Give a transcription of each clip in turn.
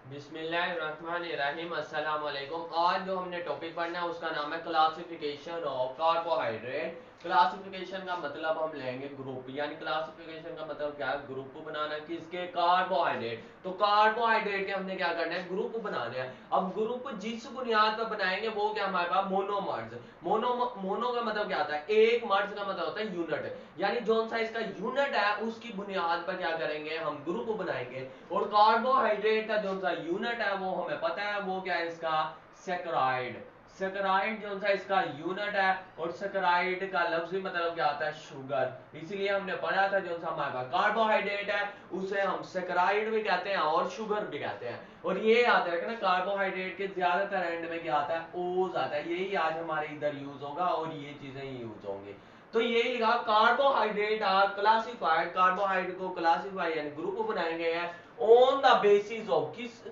बिस्मिल्लाहिर्रहमानिर्रहीम अस्सलाम वालेकुम। आज जो हमने टॉपिक पढ़ना है उसका नाम है क्लासिफिकेशन ऑफ कार्बोहाइड्रेट। क्लासिफिकेशन का मतलब हम लेंगे ग्रुप, यानी क्लासिफिकेशन का मतलब क्या है, ग्रुप बनाना किसके, कार्बोहाइड्रेट। तो कार्बोहाइड्रेट के हमने क्या करना है, ग्रुप बनाने हैं। अब ग्रुप जिस बुनियाद पर बनाएंगे वो क्या हमारे पास, मोनोमर्स। मोनो का मतलब क्या होता है, एक, मर्ज का मतलब होता है यूनिट, यानी जोन सा इसका यूनिट है उसकी बुनियाद पर क्या करेंगे, हम ग्रुप बनाएंगे। और कार्बोहाइड्रेट का जो सा यूनिट है वो हमें पता है, वो क्या है इसका, सेक्राइड। सेक्राइड जो सा इसका यूनिट है, और सेक्राइड का लफ्जी मतलब क्या होता है, शुगर। इसीलिए हमने पढ़ा था जो सा हमारे पास कार्बोहाइड्रेट है उसे हम सेक्राइड भी कहते हैं और शुगर भी कहते हैं। और ये याद रखना, कार्बोहाइड्रेट के ज्यादातर एंड में क्या आता है, ओज आता है। यही आज हमारे इधर यूज होगा और ये चीजें यूज होंगी। तो यही लिखा, कार्बोहाइड्रेट आर क्लासिफाइड, कार्बोहाइड्रेट को क्लासिफाई यानी ग्रुप बनाए गए हैं ऑन द बेसिस ऑफ, किस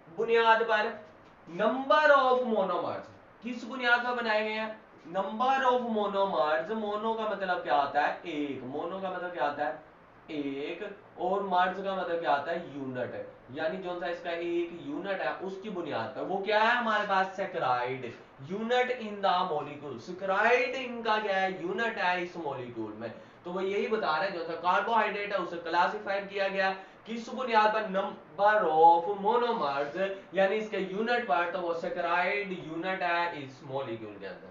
बुनियाद पर, नंबर ऑफ मोनोमर्स। किस बुनियाद पर बनाए गए हैं, नंबर ऑफ मोनोमर्स। मोनो का मतलब क्या होता है, एक। मोनो का मतलब क्या होता है, एक। और मर्ज का मतलब क्या होता है, यूनिट। यानी जो सा इसका एक यूनिट है उसकी बुनियाद पर वो क्या है हमारे पास, saccharide. Unit in the molecule, saccharide इनका क्या है, यूनिट है इस मॉलिक्यूल में। तो वो यही बता रहे हैं, जो सा कार्बोहाइड्रेट है उसे क्लासिफाइड किया गया किस बुनियाद पर, नंबर ऑफ मोनोमर्स, यानी इसके यूनिट पर। तो वो सेक्राइड यूनिट है इस मॉलिक्यूल के अंदर।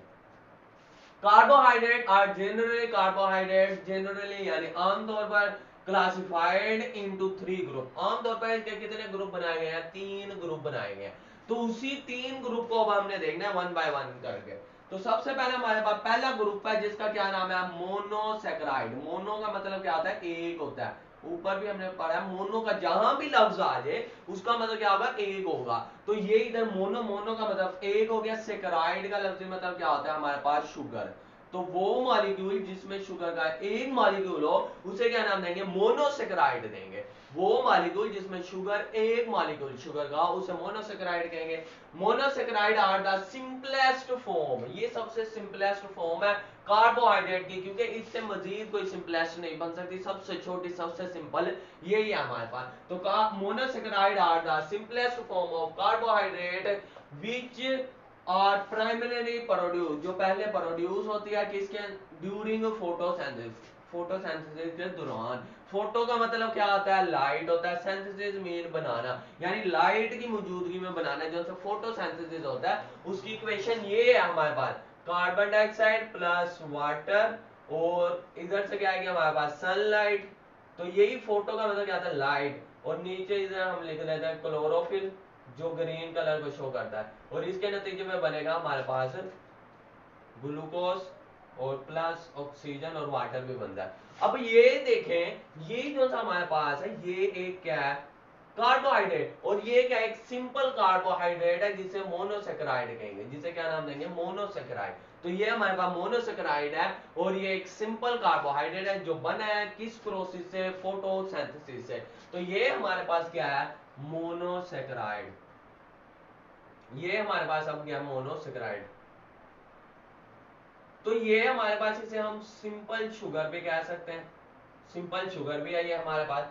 Carbohydrate are generally, carbohydrate generally यानी आमतौर पर, क्लासिफाइड इनटू थ्री ग्रुप। आमतौर पर इसके कितने ग्रुप बनाए गए हैं, तीन ग्रुप बनाए गए हैं। तो उसी तीन ग्रुप को अब हमने देखना है वन बाय वन करके। तो सबसे पहले हमारे पास पहला ग्रुप है जिसका क्या नाम है, मोनोसेक्राइड। मोनो का मतलब क्या होता है, एक होता है। ऊपर भी हमने पढ़ा, मोनो का जहां भी लफ्ज आ जाए उसका मतलब क्या होगा, एक होगा। तो ये इधर मोनो, मोनो का मतलब एक हो गया। सेक्राइड का लफ्ज मतलब क्या होता है हमारे पास, शुगर। तो वो मॉलिक्यूल जिसमें शुगर का एक मॉलिक्यूल हो उसे क्या नाम देंगे, मोनोसेक्राइड देंगे। वो मॉलिक्यूल जिसमें शुगर, एक मॉलिक्यूल शुगर का, उसे मोनोसेक्राइड कहेंगे। Monosaccharide are the simplest form, ये सबसे सिंपलेस्ट फॉर्म है कार्बोहाइड्रेट की, क्योंकि इससे मजीद कोई सिंपलेस्ट नहीं बन सकती। सबसे छोटी, सबसे सिंपल यही है हमारे पास। तो monosaccharide are the simplest form of carbohydrate which are primary produce, जो पहले प्रोड्यूस होती है किसके, ड्यूरिंग फोटोसिंथेसिस, फोटोसिंथेसिस के दौरान। फोटो का मतलब क्या होता है, लाइट होता है। सिंथेसिस मीन बनाना, यानी लाइट की मौजूदगी में बनाना, जो फोटोसिंथेसिस होता है उसकी इक्वेशन ये है हमारे पास, कार्बन डाइऑक्साइड प्लस वाटर, और इधर से क्या आएगा हमारे पास, सनलाइट। तो यही फोटो का मतलब क्या होता है, लाइट। और नीचे इधर हम लिख देते हैं क्लोरोफिल, जो ग्रीन कलर को शो करता है। और इसके नतीजे में बनेगा हमारे पास ग्लूकोज, और प्लस ऑक्सीजन और वाटर भी बनता है। अब ये देखें, ये जो सा हमारे पास है ये एक क्या है, कार्बोहाइड्रेट। और ये क्या, एक सिंपल कार्बोहाइड्रेट है जिसे मोनोसेक्राइड कहेंगे, जिसे क्या नाम देंगे, मोनोसेक्राइड। तो ये हमारे पास मोनोसेक्राइड है, और ये एक सिंपल कार्बोहाइड्रेट है जो बना है किस प्रोसेस से, फोटोसिंथेसिस से। तो ये हमारे पास क्या है, मोनोसेक्राइड। ये हमारे पास अब गया मोनोसेक्राइड। तो ये हमारे पास, इसे हम सिंपल शुगर भी कह सकते हैं, सिंपल शुगर भी है ये हमारे पास।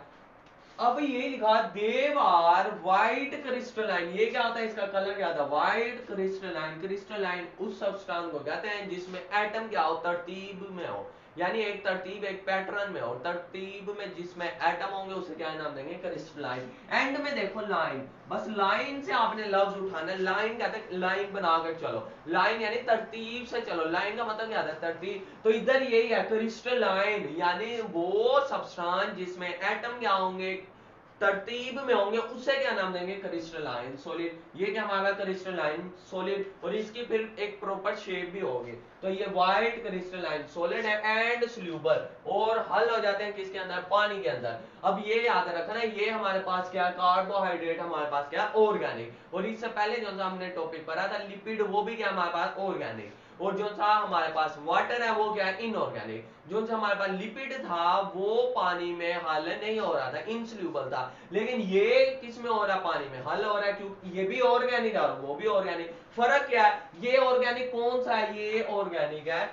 अब ये लिखा, देव आर व्हाइट क्रिस्टलाइन। ये क्या होता है, इसका कलर क्या होता है, व्हाइट क्रिस्टलाइन। क्रिस्टलाइन उस सब्सटेंस को कहते हैं जिसमें एटम क्या हो, तरतीब में हो, यानी एक तरतीब, एक पैटर्न में हो। तरतीब में जिसमें एटम होंगे उसे क्या नाम देंगे, क्रिस्टलाइन। एंड में देखो लाइन, बस लाइन से आपने लफ्ज उठाना है। लाइन कहते हैं लाइन बनाकर चलो, लाइन यानी तरतीब से चलो। लाइन का मतलब क्या होता है, तरतीब। तो इधर यही है, क्रिस्टलाइन यानी वो सब्सटेंस जिसमें एटम क्या होंगे, तरतीब में होंगे, उसे क्या नाम देंगे, क्रिस्टलाइन सॉलिड। ये क्या हमारा, क्रिस्टलाइन सॉलिड। और इसकी फिर एक प्रॉपर शेप भी होगी। तो ये व्हाइट क्रिस्टलाइन सॉलिड है एंड सोल्यूबल, और हल हो जाते हैं किसके अंदर, पानी के अंदर। अब ये याद रखना, ये हमारे पास क्या, कार्बोहाइड्रेट हमारे पास क्या, ऑर्गेनिक। और इससे पहले जो हमने टॉपिक पढ़ा था लिपिड, वो भी क्या हमारे पास, ऑर्गेनिक। और जो था हमारे पास वाटर है वो क्या है, इनऑर्गेनिक। जो हमारे पास लिपिड था वो पानी में हल नहीं हो रहा था, इनसोल्यूबल था। लेकिन ये किस में हो रहा है, पानी में हल हो रहा है, क्योंकि ये भी ऑर्गेनिक है और वो भी ऑर्गेनिक। फर्क क्या है, ये ऑर्गेनिक कौन सा है, ये ऑर्गेनिक है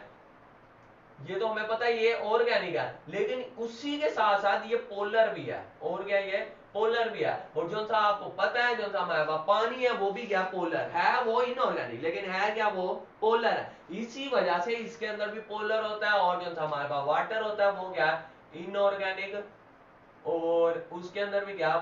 ये तो हमें पता है ये ऑर्गेनिक है, लेकिन उसी के साथ साथ ये पोलर भी है। और क्या ये पोलर भी है। और जो सा आपको पता है जो सा हमारे पास पानी है वो भी क्या पोलर है, वो इनऑर्गेनिक, लेकिन है क्या वो पोलर है। इसी वजह से इसके अंदर भी पोलर होता है, और जो सा हमारे पास वाटर होता है वो क्या इनऑर्गेनिक, और उसके अंदर भी क्या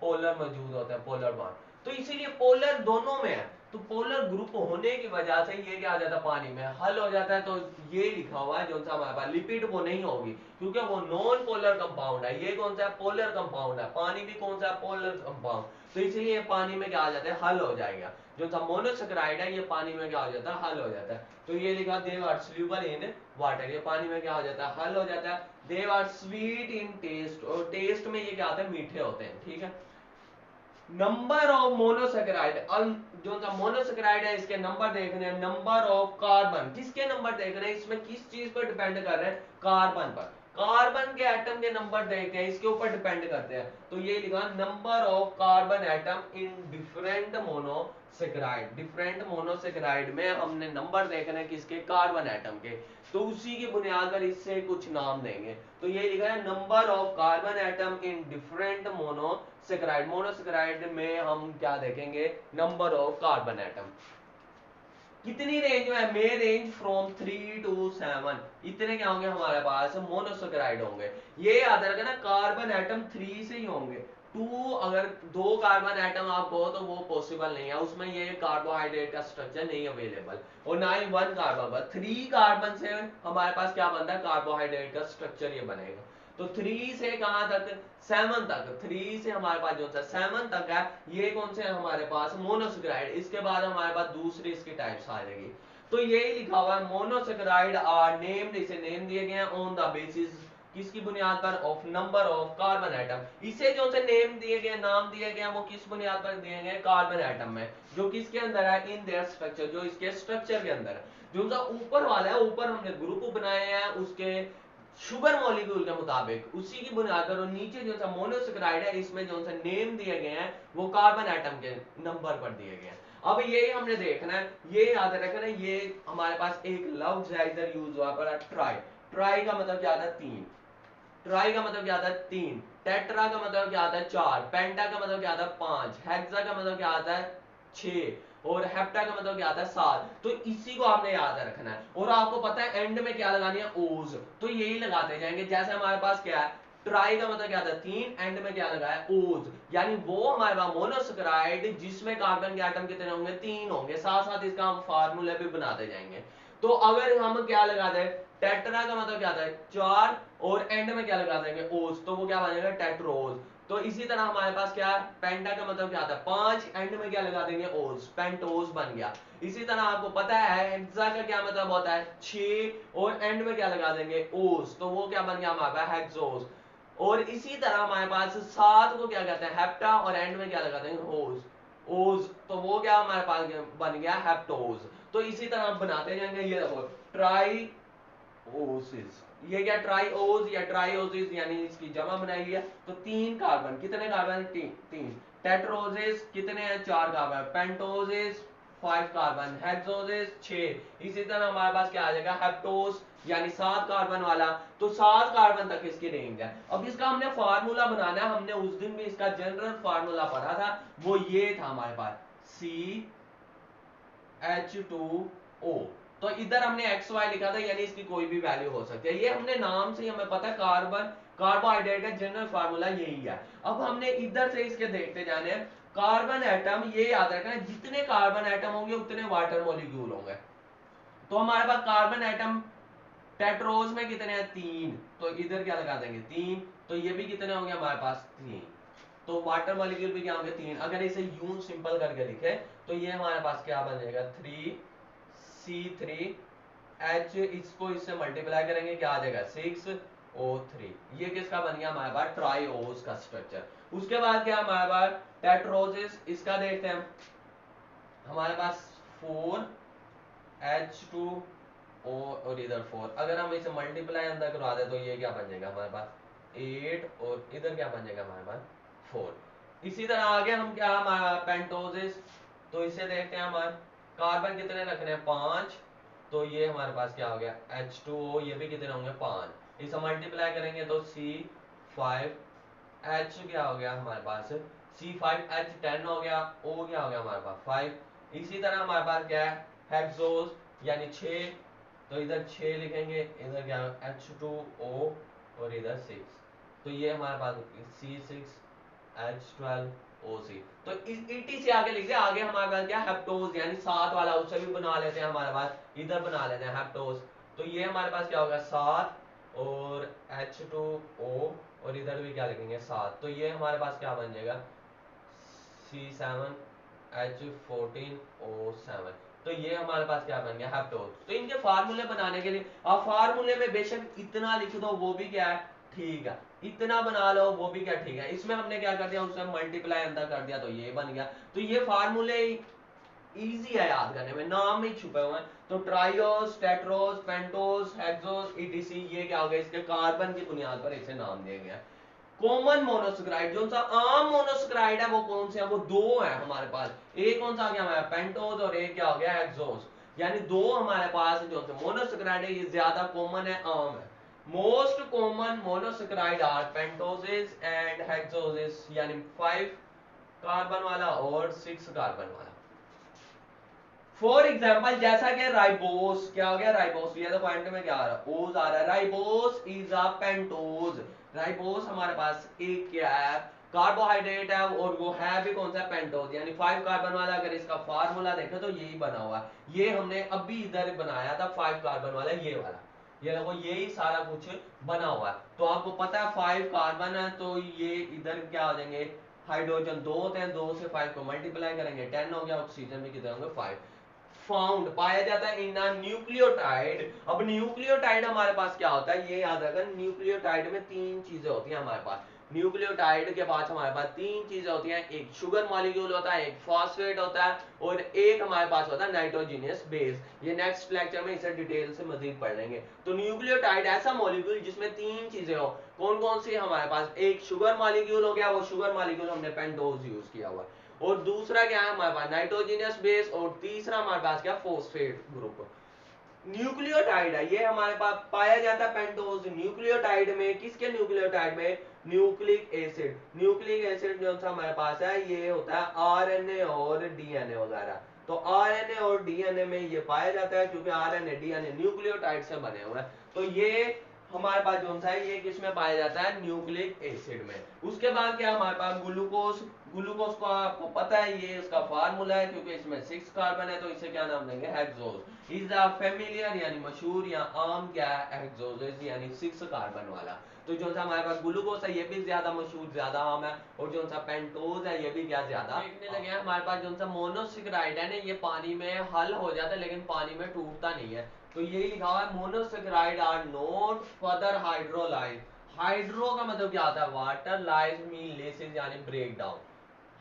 पोलर मौजूद होता है, पोलर बॉन्ड। तो इसीलिए पोलर दोनों में है, तो पोलर ग्रुप होने की वजह से ये क्या आ जाता है पानी में हल हो जाता है। तो ये लिखा हुआ है जो सा हमारे पास लिपिड वो नहीं होगी, क्योंकि वो नॉन पोलर कंपाउंड है। ये कौन सा है पोलर कंपाउंड है, पानी भी कौन सा पोलर कंपाउंड, तो इसीलिए पानी में क्या आ जाता है हल हो जाएगा। जो सा मोनोसेकेराइड है ये पानी में क्या हो जाता है हल हो जाता है। तो ये लिखा they are soluble in water, ये पानी में क्या हो जाता है हल हो जाता है। They are sweet in taste, और टेस्ट में ये क्या होते हैं मीठे होते हैं, ठीक है। नंबर ऑफ मोनोसेकेराइड, जो मोनोसेकेराइड है इसके नंबर देखने हैं। नंबर ऑफ कार्बन, किसके नंबर देखने हैं, इसमें किस चीज पर डिपेंड कर रहे हैं, कार्बन पर। कार्बन के एटम के नंबर देखते हैं, इसके ऊपर डिपेंड करते हैं। तो ये लिखा number of carbon atom in different monosaccharide, different monosaccharide में हमने नंबर देखने हैं किसके, कार्बन एटम के। तो उसी की बुनियाद पर इससे कुछ नाम देंगे। तो ये लिखा है number of carbon atom in different monosaccharide, monosaccharide में हम क्या देखेंगे, नंबर ऑफ कार्बन एटम। कितनी रेंज में है, मे रेंज फ्रॉम 3 to 7, इतने क्या होंगे हमारे पास मोनोसेकेराइड होंगे। ये याद रखना कार्बन एटम 3 से ही होंगे। 2 अगर 2 कार्बन एटम आपको तो वो पॉसिबल नहीं है, उसमें ये कार्बोहाइड्रेट का स्ट्रक्चर नहीं अवेलेबल, और ना ही 1 कार्बन पर। 3 कार्बन से हमारे पास क्या बनता है कार्बोहाइड्रेट का स्ट्रक्चर ये बनेगा। तो 3 से कहां तक, 7 तक, 3 से हमारे पास जो 7 तक है ये कौन से है हमारे पास मोनोसेकेराइड। इसके बाद हमारे पास दूसरी इसकी टाइप्स आ जाएगी। तो यही लिखा हुआ है मोनोसेकेराइड आर नेम्ड, इसे नेम दिए गए हैं ऑन द बेसिस, किसकी बुनियाद पर, of number of carbon atom. इसे जो से नेम दिए गए, नाम दिए गए, वो किस बुनियाद पर दिए गए, कार्बन एटम में, जो किसके अंदर है, इन देयर स्ट्रक्चर, जो इसके स्ट्रक्चर के अंदर है। जो सा ऊपर वाला है, ऊपर हमने ग्रुप बनाए हैं उसके शुगर मॉलिक्यूल के मुताबिक, उसी की बुनियाद पर। और नीचे जो सा मोनोसेकेराइड है इसमें जो सा नेम दिए गए हैं वो कार्बन एटम के नंबर पर दिए गए हैं। अब ये हमने देखना है, ये याद रखना है, ये हमारे पास एक लफ्ज है इधर यूज हुआ पर ट्राई। ट्राई का मतलब क्या आता है 3, ट्राई का मतलब क्या आता है 3, टेट्रा का मतलब क्या आता है 4, पेंटा का मतलब क्या आता है 5, हेक्सा का मतलब क्या आता है 6, और हेप्टा का मतलब क्या आता है 7। तो इसी को आपने याद रखना है। और आपको पता है एंड में क्या लगानी है, ओज, तो यही लगाते जाएंगे। जैसे हमारे पास क्या है, ट्राई का मतलब क्या आता है 3, एंड में क्या लगा है ओज, यानी वो हमारे पास मोनोसेकेराइड जिसमें कार्बन के एटम कितने होंगे, 3 होंगे। साथ साथ इसका हम फार्मूला भी बनाते जाएंगे। तो अगर हम क्या लगा दें, टेट्रा का मतलब क्या आता है 4, और एंड में क्या लगा देंगे ओज, तो वो क्या बनेगा टेट्रोज। तो इसी तरह हमारे पास क्या है, पेंटा का मतलब क्या आता है 5, एंड में क्या लगा देंगे ओज, पेंटोज बन गया। इसी तरह आपको पता है हेक्सा का क्या मतलब होता है 6, और एंड में क्या लगा देंगे ओज, तो वो क्या बन गया हमारे पास हेक्सोज। और इसी तरह हमारे पास 7 को क्या कहते हैं हेप्टा, और एंड में क्या लगा देंगे ओज, ओज, तो वो क्या हमारे पास बन गया हेप्टोज। तो इसी तरह हम बनाते जाएंगे। ये देखो ट्राई ओसिस, ये क्या ट्राइओज या ट्राइओसिस यानी इसकी जमा बनाई है। तो 3 कार्बन, कितने कार्बन, 3। टेट्रोसिस कितने हैं, 4 कार्बन। पेंटोसिस 5 कार्बन। हेक्सोसिस 6। इसी तरह हमारे पास क्या आ जाएगा हेप्टोस यानी 7 कार्बन वाला। तो 7 कार्बन तक इसकी रेंज है। अब इसका हमने फार्मूला बनाना है, हमने उस दिन भी इसका जनरल फार्मूला पढ़ा था, वो ये था हमारे पास CH2O। तो इधर हमने XY लिखा था, यानी इसकी कोई भी वैल्यू हो सकती है। ये हमने नाम से ही हमें पता है कार्बन, कार्बोहाइड्रेट का जनरल फार्मूला यही है। अब हमने इधर से इसके देखते जाने हैं। कार्बन एटम, ये याद रखना है जितने कार्बन एटम होंगे उतने वाटर मॉलिक्यूल होंगे। तो हमारे पास कार्बन एटम टेट्रोज में कितने हैं 3, तो इधर क्या लगा देंगे 3, तो ये भी कितने होंगे हमारे पास 3। तो वाटर मॉलिक्यूल भी क्या होंगे 3। अगर इसे यूं सिंपल करके लिखे तो ये हमारे पास क्या बन जाएगा 3C3H, इसको इससे मल्टीप्लाई करेंगे क्या आ जाएगा 6O3। ये किसका बन गया हमारे पास ट्राइओज का स्ट्रक्चर। उसके बाद क्या हमारे पास टेट्रोजिस, इसका देखते हैं हमारे पास 4H2 और इधर 4। अगर हम इसे मल्टीप्लाई अंदर करवा दे तो ये क्या बन जाएगा हमारे पास 8, और इधर क्या बन जाएगा हमारे पास 4। इसी तरह आगे हम क्या हमारा पेंटोजिस, तो इसे देखते हैं हमारे कार्बन कितने रखने हैं 5, तो ये हमारे पास क्या हो गया H2O, ये भी कितने होंगे 5, इसे मल्टीप्लाई करेंगे तो C5H क्या हो गया हमारे पास C5H 10 हो गया, O क्या हो गया हमारे पास 5। इसी तरह हमारे पास क्या है हेक्सोस यानी 6, तो इधर 6 लिखेंगे, इधर क्या H2O और इधर 6, तो ये हमारे पास C6H12OC। तो इटी से आगे लिख दिया, आगे हमारे पास क्या हेप्टोज यानी 7 वाला, उससे भी बना लेते हैं हमारे पास, इधर बना लेते हैं हेप्टोज। तो ये हमारे पास क्या होगा 7 और H2O और इधर भी क्या लिखेंगे 7, तो ये हमारे पास क्या बन जाएगा C7H14O7। तो ये हमारे पास क्या बन गया हेप्टोज। तो इनके फार्मूले बनाने के लिए आप फार्मूले में बेशक इतना लिख दो वो भी क्या है ठीक है, इतना बना लो वो भी क्या ठीक है, इसमें हमने क्या कर दिया उसमें मल्टीप्लाई अंदर कर दिया तो ये बन गया। तो ये फार्मूले इजी है याद करने में, नाम में छुपे हुए हैं। तो ट्राइओस, टेट्रोस, पेंटोस, हेक्सोस, ईटीसी, ये क्या हो गया इसके कार्बन की बुनियाद पर इसे नाम दिया गया। कॉमन मोनोसैकेराइड जो सा आम मोनोसैकेराइड है वो कौन से है, वो दो है हमारे पास, एक कौन सा आ गया हमारा पेंटोस और एक क्या हो गया हेक्सोस, यानी दो हमारे पास जो से मोनोसैकेराइड है ये ज्यादा कॉमन है, आम है। Most common monosaccharide are pentoses and hexoses, यानी 5 कार्बन वाला और 6 कार्बन वाला। फॉर एग्जाम्पल जैसा कि राइबोस क्या हो गया, राइबोस ये तो पॉइंट में क्या आ रहा है ओज आ रहा है, ribose is a pentose. Ribose हमारे पास एक क्या है कार्बोहाइड्रेट है और वो है भी कौन सा पेंटोज, यानी 5 कार्बन वाला। अगर इसका फार्मूला देखें तो यही बना हुआ है, ये हमने अभी इधर बनाया था 5 कार्बन वाला, ये वाला, ये देखो यही सारा कुछ बना हुआ है। तो आपको पता है 5 कार्बन है तो ये इधर क्या हो जाएंगे हाइड्रोजन 2 होते हैं, 2 से 5 को मल्टीप्लाई करेंगे 10 हो गया, ऑक्सीजन भी कितने होंगे 5। फाउंड पाया जाता है इन न्यूक्लियोटाइड। अब न्यूक्लियोटाइड हमारे पास क्या होता है ये याद रखना, न्यूक्लियोटाइड में 3 चीजें होती हैं हमारे पास। न्यूक्लियोटाइड के पास हमारे पास 3 चीजें होती हैं, एक शुगर मॉलिक्यूल होता है, एक फॉस्फेट होता है और एक हमारे पास होता है नाइट्रोजनियस बेस। ये नेक्स्ट लेक्चर में इसे डिटेल से मजीद पढ़ लेंगे। तो न्यूक्लियोटाइड ऐसा मॉलिक्यूल जिसमें 3 चीजें हो, कौन कौन सी हमारे पास, एक शुगर मॉलिक्यूल हो गया, वो शुगर मॉलिक्यूल हमने पेंटोज यूज किया हुआ, और दूसरा क्या है हमारे पास नाइट्रोजनियस बेस, और तीसरा हमारे पास क्या फॉस्फेट ग्रुप। न्यूक्लियोटाइड है ये हमारे पास पाया जाता है पेंटोज न्यूक्लियोटाइड में, किसके न्यूक्लियोटाइड में न्यूक्लिक एसिड। न्यूक्लिक एसिड जो सा हमारे पास है ये होता है आरएनए और डीएनए वगैरह। तो आरएनए और डीएनए में ये पाया जाता है क्योंकि आरएनए डीएनए न्यूक्लियोटाइड से बने हुए हैं। तो ये हमारे पास जो सा है ये किसमें पाया जाता है न्यूक्लिक एसिड में। उसके बाद क्या हमारे पास ग्लूकोज। ग्लूकोज को आपको पता है ये इसका फार्मूला है क्योंकि इसमें 6 कार्बन है तो इसे क्या नाम देंगे हेक्सोज। इज अ फेमिलियर यानी मशहूर या आम क्या है हेक्सोजेस यानी 6 कार्बन वाला। तो जो सा हमारे पास ग्लूकोज है ये भी ज्यादा मशहूर ज्यादा आम है, और जो सा पेंटोज है ये भी क्या ज्यादा देखने लगे हैं। हमारे पास जो सा मोनोसैकेराइड है ना ये पानी में हल हो जाता है लेकिन पानी में टूटता नहीं है, तो यही लिखा हुआ है monosaccharide are not further hydrolyse. Hydro का मतलब क्या आता है वाटर, लाइज मीन लेसिस यानी ब्रेक डाउन।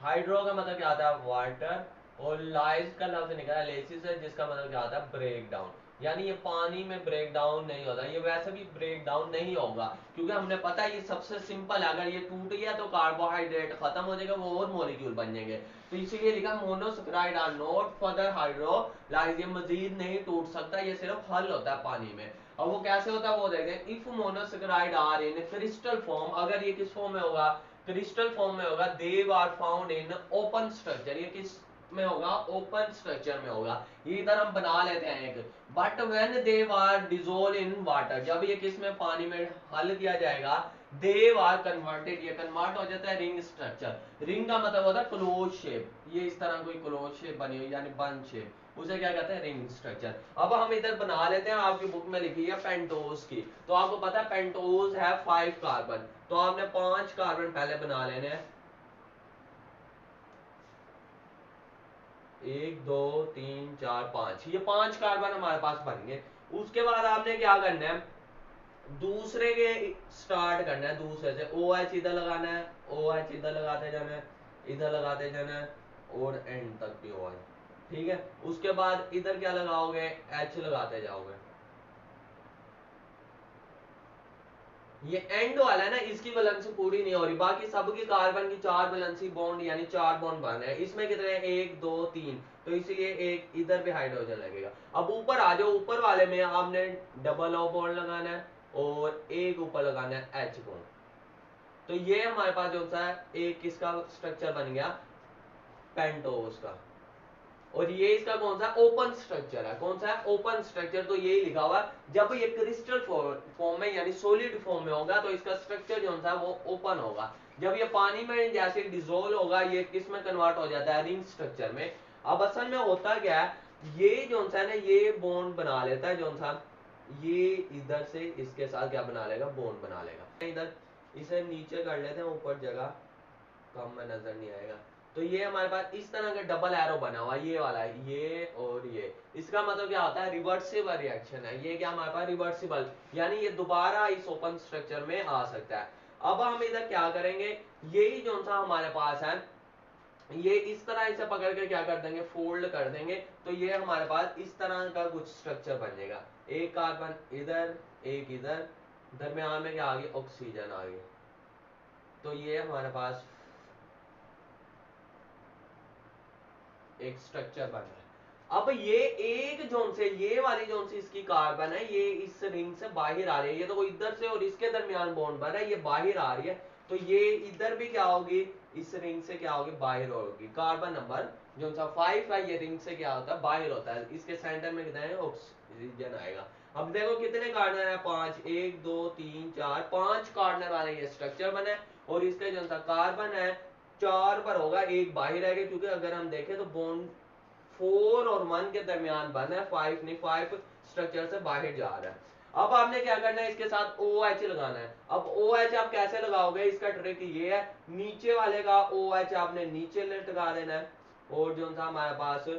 हाइड्रो का मतलब क्या आता है वाटर, और लाइज का लफ्ज निकला लेसिस है जिसका मतलब क्या आता है ब्रेक डाउन, यानी ये पानी में ब्रेक डाउन नहीं होता, ये वैसे भी ब्रेक डाउन नहीं होगा क्योंकि हमने पता है ये सबसे सिंपल है, अगर ये टूट गया तो कार्बोहाइड्रेट खत्म हो जाएगा वो और मॉलिक्यूल बन जाएंगे। तो इसीलिए लिखा monosaccharide are not further hydrolyse, ये मजीद नहीं टूट सकता, ये सिर्फ हल होता है पानी में। अब वो कैसे होता है वो देखते हैं। If monosaccharide are in crystal form, अगर ये किस फॉर्म में होगा क्रिस्टल फॉर्म में होगा, they are found in open structure, ये किस में होगा ओपन स्ट्रक्चर में होगा, ये इधर हम बना लेते हैं एक। But when they are dissolve in water, जब ये किस में पानी में हल किया जाएगा, दे आर कन्वर्टेड, ये कन्वर्ट हो जाता है रिंग स्ट्रक्चर। रिंग का मतलब होता है क्लोज शेप, ये इस तरह कोई क्लोज शेप बनी हुई यानी बन शेप, उसे क्या कहते हैं रिंग स्ट्रक्चर। अब हम इधर बना लेते हैं, आपकी बुक में लिखी है पेंटोज की, तो आपको पता है पेंटोज है 5 कार्बन, तो आपने 5 कार्बन पहले बना लेने हैं, 1 2 3 4 5, ये 5 कार्बन हमारे पास बन गए। उसके बाद आपने क्या करना है दूसरे के स्टार्ट करना है, दूसरे से OH इधर लगाना है, OH इधर लगाते जाना है, इधर लगाते जाना है और एंड तक भी OH, ठीक है। उसके बाद इधर क्या लगाओगे H लगाते जाओगे, ये एंड वाला है ना, इसकी वैलेंसी पूरी नहीं हो रही, बाकी सबकी कार्बन की 4 वैलेंसी बॉन्ड यानी 4 बॉन्ड बन रहे हैं। इसमें कितने हैं, 1 2 3, तो इसलिए एक इधर भी हाइड्रोजन लगेगा। अब ऊपर आ जाओ, ऊपर वाले में आपने डबल ओ बॉन्ड लगाना है और एक ऊपर लगाना है एच बॉन्ड। तो ये हमारे पास जो सा है एक किसका स्ट्रक्चर बन गया, पेंटोस का। और ये इसका कौन सा ओपन स्ट्रक्चर है, कौन सा है ओपन स्ट्रक्चर। तो यही लिखा हुआ जब ये क्रिस्टल फॉर्म में यानी सॉलिड फॉर्म में होगा तो इसका स्ट्रक्चर जो सा वो ओपन होगा। जब ये पानी में जैसे डिसोल्व होगा ये किस में कन्वर्ट हो जाता है, रिंग स्ट्रक्चर में। अब असल में होता क्या है, ये जो सा है ना ये बॉन्ड बना लेता है, जो सा ये इधर से इसके साथ क्या बना लेगा, बॉन्ड बना लेगा। इधर इसे नीचे कर लेते हैं, ऊपर जगह कम में नजर नहीं आएगा। तो ये हमारे पास इस तरह का डबल एरो बना हुआ, ये वाला है, ये और ये। इसका मतलब क्या होता है, रिवर्सिबल रिएक्शन है। ये क्या हमारे पास रिवर्सिबल, यानी ये दोबारा इस ओपन स्ट्रक्चर में आ सकता है। अब हम इधर क्या करेंगे, यही जो सा हमारे पास है ये इस तरह इसे पकड़ के क्या कर देंगे, फोल्ड कर देंगे। तो ये हमारे पास इस तरह का कुछ स्ट्रक्चर बन जाएगा। एक कार्बन इधर, एक इधर, दरमियान में क्या आ गई, ऑक्सीजन आ गई। तो ये हमारे पास एक स्ट्रक्चर बन रहा है। अब ये एक जोन से ये वाली जोन से इसकी कार्बन है, ये इस रिंग से बाहर आ रही है। ये तो इधर से और इसके दरमियान बॉन्ड बन रहा है, ये बाहर आ रही है। तो ये इधर भी क्या होगी, इस रिंग से क्या होगी, बाहर होगी। कार्बन नंबर जो सा 5 है ये रिंग से क्या होता है, बाहर होता है। इसके सेंटर में कितना है, ऑक्सीजन आएगा। अब देखो कितने कार्बन है, 5, 1 2 3 4, 5 कार्बन वाले ये स्ट्रक्चर बने। और इसका जो सा कार्बन है 4 पर होगा, एक बाहर आएगा, क्योंकि अगर हम देखें तो बॉन्ड 4 और 1 के दरमियान बना है, 5 नहीं, 5 स्ट्रक्चर से बाहर जा रहा है। अब आपने क्या करना है, इसके साथ OH लगाना है। अब OH आप कैसे लगाओगे, इसका ट्रिक ये है, नीचे वाले का OH आपने नीचे लटका देना है, और जो सा हमारे पास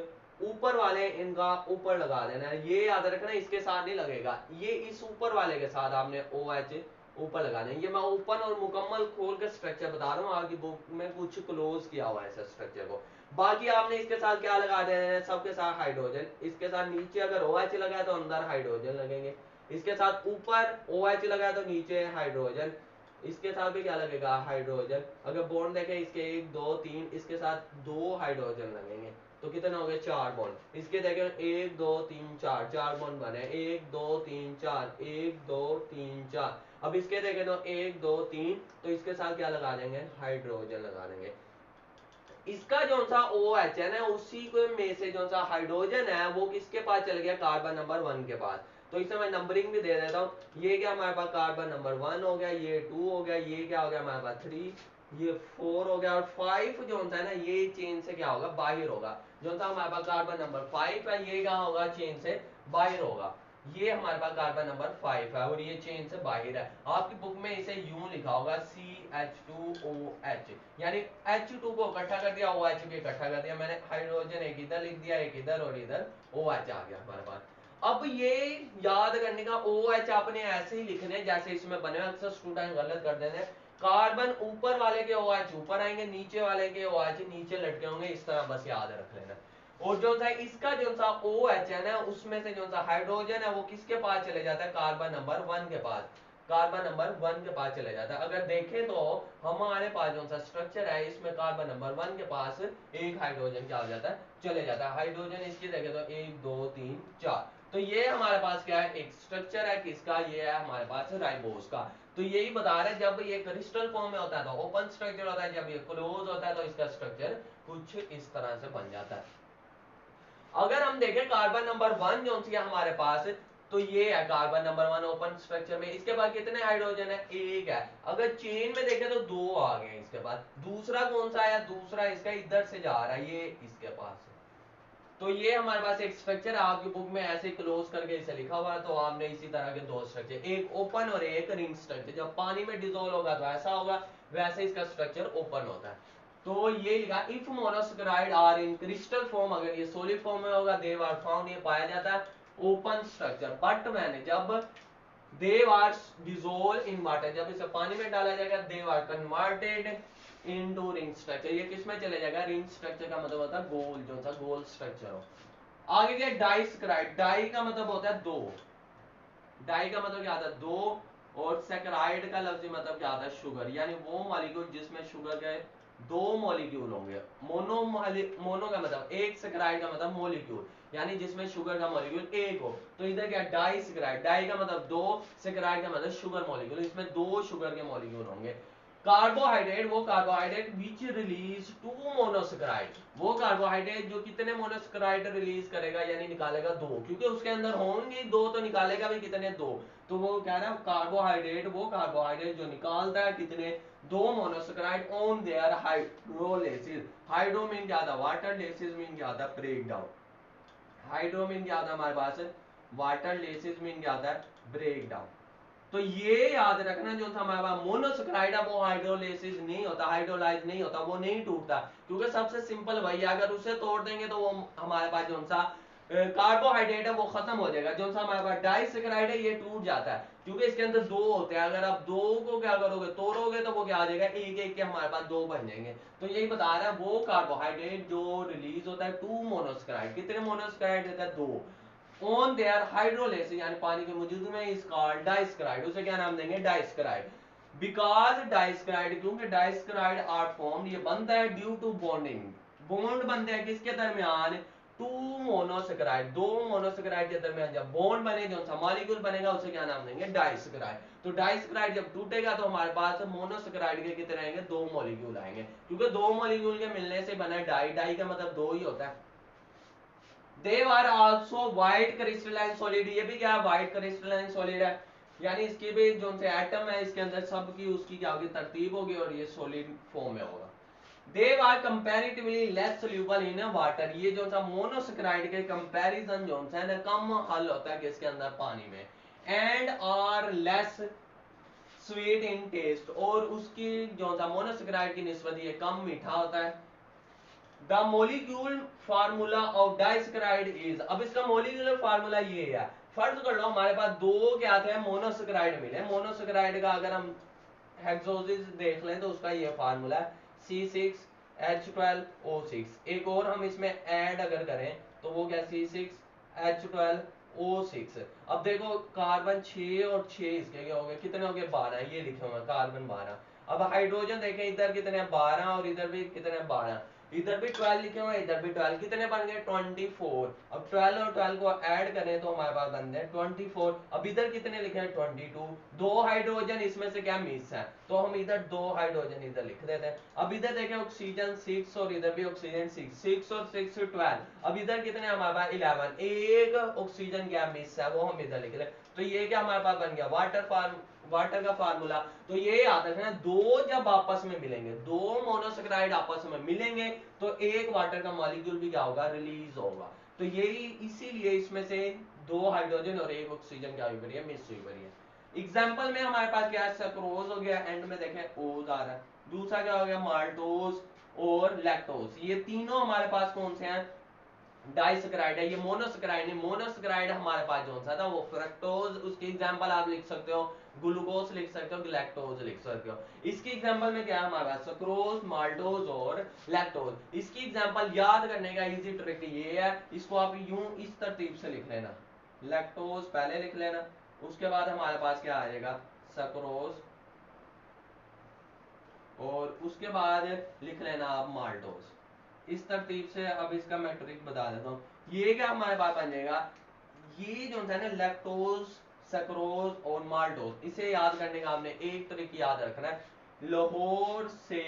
ऊपर वाले इनका ऊपर लगा देना है। ये याद रखना इसके साथ नहीं लगेगा, ये इस ऊपर वाले के साथ आपने OH ऊपर लगाना है। ये मैं ओपन और मुकम्मल खोल के स्ट्रक्चर बता रहा हूँ, आपकी बुक में कुछ क्लोज किया हुआ है इस स्ट्रक्चर को। बाकी आपने इसके साथ क्या लगा देना है, सबके साथ हाइड्रोजन। इसके साथ नीचे अगर OH लगा तो अंदर हाइड्रोजन लगेंगे, इसके साथ ऊपर OH लगा तो नीचे हाइड्रोजन, इसके साथ भी क्या लगेगा, हाइड्रोजन। अगर बॉन्ड देखें इसके 1 2 3, इसके साथ 2 हाइड्रोजन लगेंगे। तो कितने हो गए, 4 बॉन्ड। इसके देखें 1 2 3 4, 4 बॉन्ड बने, 1 2 3 4, 1 2 3 4। अब इसके देखें तो 1 2 3, तो इसके साथ क्या लगा देंगे, हाइड्रोजन लगा देंगे। इसका जो सा OH है ना, उसी को में से जो सा हाइड्रोजन है वो किसके पास चल गया, कार्बन नंबर 1 के पास। तो इसे मैं नंबरिंग भी दे देता हूँ। ये क्या हमारे पास कार्बन नंबर 1 हो गया, ये 2 हो गया, ये क्या हो गया हमारे पास 3, ये 4 हो गया, और 5 जो होता है ना ये चेन से क्या होगा, बाहर होगा। जो सा हमारे पास कार्बन नंबर 5 है ये क्या होगा, चेन से बाहर होगा। ये हमारे पास कार्बन नंबर 5 है और ये चेन से बाहर है। आपकी बुक में इसे यूं लिखा होगा CH2OH, यानी H2 को इकट्ठा कर दिया, OH भी इकट्ठा कर दिया। मैंने हाइड्रोजन एक इधर लिख दिया, एक इधर, और इधर OH आ गया हमारे पास। अब ये याद करने का, OH आपने ऐसे ही लिखने जैसे इसमें बने हुए, अक्सर स्टूडेंट गलत कर देते हैं। कार्बन ऊपर वाले के OH ऊपर आएंगे, नीचे वाले के OH नीचे लटके होंगे, इस तरह बस याद रख लेना। और जो सा इसका जो सा OH है ना, उसमें से जो सा हाइड्रोजन है वो किसके पास चले जाता है, कार्बन नंबर 1 के पास। कार्बन नंबर 1 के पास चले जाता है। अगर देखें तो हमारे पास जो सा स्ट्रक्चर है इसमें कार्बन नंबर 1 के पास एक हाइड्रोजन क्या हो जाता है, चले जाता है। हाइड्रोजन इसकी देखें तो 1 2 3 4। तो ये हमारे पास क्या है, एक स्ट्रक्चर है किसका, ये है हमारे पास राइबोस का। तो यही बता रहे हैं, जब ये क्रिस्टल फॉर्म में होता है तो ओपन स्ट्रक्चर होता है, जब ये क्लोज होता है तो इसका स्ट्रक्चर कुछ इस तरह से बन जाता है। अगर हम देखें कार्बन नंबर 1 जो सी है हमारे पास, तो ये है कार्बन नंबर 1 ओपन स्ट्रक्चर में। इसके बाद कितने हाइड्रोजन है, एक है। अगर चेन में देखें तो 2 आ गए। इसके बाद दूसरा कौन सा है, दूसरा इसका इधर से जा रहा है, ये इसके पास है। तो ये हमारे पास एक स्ट्रक्चर है, आपकी बुक में ऐसे क्लोज करके इसे लिखा हुआ है। तो आपने इसी तरह के दो स्ट्रक्चर, एक ओपन और एक रिंग स्ट्रक्चर। जब पानी में डिसोल्व होगा तो ऐसा होगा, वैसे इसका स्ट्रक्चर ओपन होता है। तो ये लिखा, if monosaccharide are in crystal form, अगर ये सॉलिड फॉर्म में होगा, दे आर फाउंड, ये पाया जाता है ओपन स्ट्रक्चर। बट मैंने जब they are dissolve in water, जब इसे पानी में डाला जाएगा, they are converted into ring structure. ये किसमें चले जाएगा, रिंग स्ट्रक्चर का मतलब होता है गोल, जो सा गोल स्ट्रक्चर हो। आगे क्या, डाइस्क्राइड, डाई का मतलब होता है दो। डाई का मतलब क्या आता है, दो, और सैकराइड का लफ्जी मतलब क्या आता है, शुगर, यानी वो मॉलिक्यूल जिसमें शुगर के दो मॉलिक्यूल होंगे। मोनो का मतलब एक, सैकराइड का मतलब मॉलिक्यूल, यानी जिसमें शुगर का मॉलिक्यूल एक हो। तो इधर क्या, डाई सैकराइड, डाई का मतलब दो, सैकराइड का मतलब शुगर मॉलिक्यूल, इसमें दो शुगर के मॉलिक्यूल होंगे। कार्बोहाइड्रेट, वो carbohydrate which release to monosaccharide, वो कार्बोहाइड्रेट जो कितने मोनोसेक्राइड रिलीज करेगा, यानी निकालेगा दो, क्योंकि उसके अंदर होंगे दो तो निकालेगा भी कितने, दो। तो वो कह रहा है कार्बोहाइड्रेट, वो कार्बोहाइड्रेट जो निकालता है कितने, दो monosaccharide on their hydrolysis. Hydro mean क्या था, वाटर, लेसिस मीन क्या था, ब्रेक डाउन। हाइड्रो मीन क्या था हमारे पास, वाटर, लेसिस मीन क्या था, ब्रेक डाउन। तो ये याद रखना, जो था हमारे पास मोनोसेक्राइड है वो हाइड्रोलिसिस नहीं होता, हाइड्रोलाइज नहीं होता, वो नहीं टूटता, क्योंकि सबसे सिंपल वही है, अगर उसे तोड़ देंगे तो वो हमारे पास जो सा कार्बोहाइड्रेट है वो खत्म हो जाएगा। जो सा हमारे पास डाइसेक्राइड है ये टूट जाता है, क्योंकि इसके अंदर दो होते हैं, अगर आप दो को क्या करोगे, तोड़ोगे, तो वो क्या आ जाएगा, एक एक के हमारे पास दो बन जाएंगे। तो यही बता रहा है, वो कार्बोहाइड्रेट जो रिलीज होता है टू मोनोसेक्राइड, कितने मोनोसेक्राइड देता है, दो, ऑन देयर हाइड्रोलिसिस, यानी पानी के मौजूद में, इज कॉल्ड डाइस्क्राइड, उसे क्या नाम देंगे, डाइस्क्राइड। बिकॉज डाइस्क्राइड, क्योंकि डाइस्क्राइड आर फॉर्म्ड, ये बनता है ड्यू टू बॉन्डिंग, बॉन्ड बनते हैं किसके दरमियान, टू मोनोसेक्राइड, दो मोनोसेक्राइड के दरमियान जब बॉन्ड बने, जो सा मॉलिक्यूल बनेगा उसे क्या नाम देंगे, डाइस्क्राइड। तो डाइस्क्राइड जब टूटेगा तो हमारे पास मोनोसेक्राइड के कितने आएंगे, दो मॉलिक्यूल आएंगे, क्योंकि दो मॉलिक्यूल के मिलने से बना डाई, डाई का मतलब दो ही होता है। They are also white crystalline solid, ये भी क्या है, white crystalline solid है, यानी इसके भी जो से एटम है इसके अंदर सब की उसकी क्या होगी, तरतीब होगी, और ये सॉलिड फॉर्म में होगा। They are comparatively less soluble in water, ये जो सा मोनोसेक्राइड के कंपैरिजन जो है ना कम हल होता है किसके अंदर, पानी में, and are less sweet in taste, और उसकी जो सा मोनोसेक्राइड की निस्बत ये कम मीठा होता है। The molecule formula of disaccharide is, अब इसका मोलिकुलर फार्मूला ये है, फर्ज कर लो हमारे पास दो क्या थे, मोनोसेक्राइड मिले, मोनोसेक्राइड का अगर हम हेक्सोसिस देख लें तो उसका ये फार्मूला है C6H12O6। एक और हम इसमें ऐड अगर करें तो वो क्या, C6H12O6। अब देखो कार्बन 6 और 6 इसके क्या हो गए, कितने हो गए, 12, ये लिखे हुए कार्बन 12। अब हाइड्रोजन देखें, इधर कितने 12 और इधर भी कितने 12, इधर भी 12 लिखे हुए, इधर भी 12, कितने बन गए 24। अब 12 और 12 को ऐड करें तो हमारे पास बन गए 24। अब इधर कितने लिखे हैं 22, दो हाइड्रोजन इसमें से क्या मिस है, तो हम इधर दो हाइड्रोजन इधर लिख देते हैं। अब इधर देखें ऑक्सीजन 6 और इधर भी ऑक्सीजन 6, 6 और 6 12, अब इधर कितने हमारे पास 11, एक ऑक्सीजन क्या मिस है वो हम इधर लिख ले। तो ये क्या हमारे पास बन गया, वाटर का फार्मूला। तो ये याद रखना, दो जब आपस में मिलेंगे, दो मोनोसेक्राइड आपस में मिलेंगे तो एक वाटर का मॉलिक्यूल भी क्या होगा, रिलीज होगा। तो यही इसीलिए इसमें से दो हाइड्रोजन और एक ऑक्सीजन क्या हुई बनी है, मिस हुई बनी है। एग्जाम्पल में हमारे पास क्या है, सक्रोज हो गया, एंड में देखें ओज आ रहा है, दूसरा क्या हो गया, माल्टोज और लैक्टोज, ये तीनों हमारे पास कौन से हैं, डाइसेक्राइड है, ये मोनोसेक्राइड नहीं, मोनोसेक्राइड हमारे पास जो सा था वो फ्रक्टोज, उसकी एग्जांपल आप लिख सकते हो, ग्लूकोज लिख सकते हो, लैक्टोज लिख सकते हो। इसकी एग्जांपल में क्या है हमारे पास, सक्रोज, माल्टोज और लैक्टोज। इसकी एग्जांपल याद करने का इजी ट्रिक ये है, इसको आप यूं इस तरतीब से लिख लेना, लैक्टोज पहले लिख लेना, उसके बाद हमारे पास क्या आ जाएगा, सक्रोज, और उसके बाद लिख लेना आप माल्टोज, इस तरतीब से। अब इसका मैं ट्रिक बता देता हूँ, ये क्या हमारे पास बन जाएगा, ये जो है ना लैक्टोज, सक्रोज और माल्टोज, इसे याद करने का आपने एक ट्रिक याद रखना है, लाहौर से